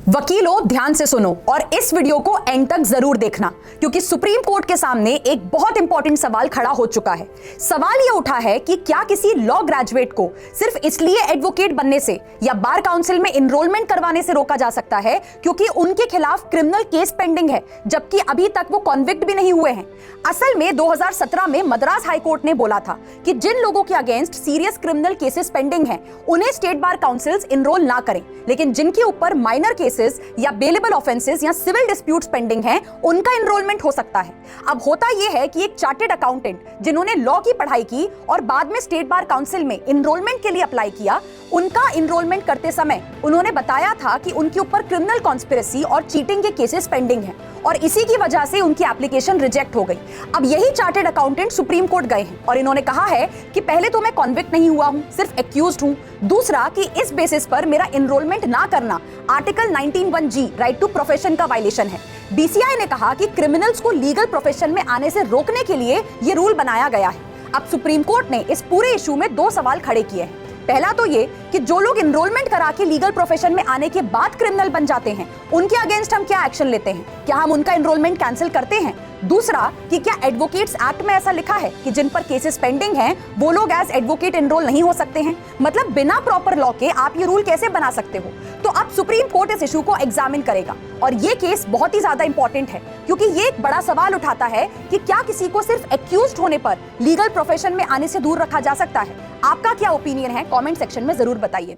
वकीलों ध्यान से सुनो और इस वीडियो को एंड तक जरूर देखना, क्योंकि सुप्रीम कोर्ट के सामने एक बहुत इंपॉर्टेंट सवाल खड़ा हो चुका है। सवाल यह उठा है कि क्या किसी लॉ ग्रेजुएट को सिर्फ इसलिए एडवोकेट बनने से या बार काउंसिल में एनरोलमेंट करवाने से रोका जा सकता है क्योंकि उनके खिलाफ क्रिमिनल केस पेंडिंग है, जबकि अभी तक वो कॉन्विक्ट भी नहीं हुए हैं। असल में 2017 में मद्रास हाई कोर्ट ने बोला था कि जिन लोगों के against serious criminal cases pending हैं, उन्हें स्टेट बार काउंसिल्स एनरोल ना करें, लेकिन जिनके ऊपर माइनर केसेस या बेलेबल ऑफेंसेस या सिविल डिस्प्यूट्स पेंडिंग हैं, उनका एनरोलमेंट हो सकता है। अब होता यह है कि एक चार्टेड अकाउंटेंट जिन्होंने लॉ की पढ़ाई की और बाद में स्टेट बार काउंसिल में एनरोलमेंट के लिए अप्लाई किया, उनका एनरोलमेंट करते समय उन्होंने बताया था कि उनके ऊपर क्रिमिनल कॉन्स्पिरेसी और चीटिंग के केसेस पेंडिंग हैं और इसी की वजह से उनकी एप्लीकेशन रिजेक्ट हो गई। अब यही चार्टेड अकाउंटेंट सुप्रीम कोर्ट गए हैं और इन्होंने कहा है कि पहले तो मैं कॉन्विक्ट नहीं हुआ हूं, सिर्फ एक्यूज्ड हूं। दूसरा कि इस बेसिस पर मेरा एनरोलमेंट ना करना article 19(1)(g right to profession का वायलेशन है। डीसीआई ने कहा कि क्रिमिनल्स को लीगल प्रोफेशन में आने से रोकने के लिए ये रूल बनाया गया है। अब सुप्रीम कोर्ट ने इस पूरे इशू में दो सवाल खड़े किए हैं। पहला तो ये कि जो लोग एनरोलमेंट करा के लीगल प्रोफेशन में आने के बाद क्रिमिनल बन जाते हैं, उनके अगेंस्ट हम क्या एक्शन लेते हैं, क्या हम उनका एनरोलमेंट कैंसिल करते हैं। दूसरा कि क्या एडवोकेट्स एक्ट में ऐसा लिखा है कि जिन पर केसेस पेंडिंग हैं वो लोग एज एडवोकेट एनरोल नहीं हो सकते हैं। मतलब बिना प्रॉपर लॉ के आप ये रूल कैसे बना सकते हो। तो अब सुप्रीम कोर्ट इस इशू को एग्जामिन करेगा और ये केस बहुत ही ज्यादा इंपॉर्टेंट है, क्योंकि ये एक बड़ा सवाल उठाता है कि क्या किसी को सिर्फ एक्यूज्ड होने पर लीगल प्रोफेशन में आने से दूर रखा जा सकता है। आपका क्या ओपिनियन है, कमेंट सेक्शन में जरूर बताइएगा।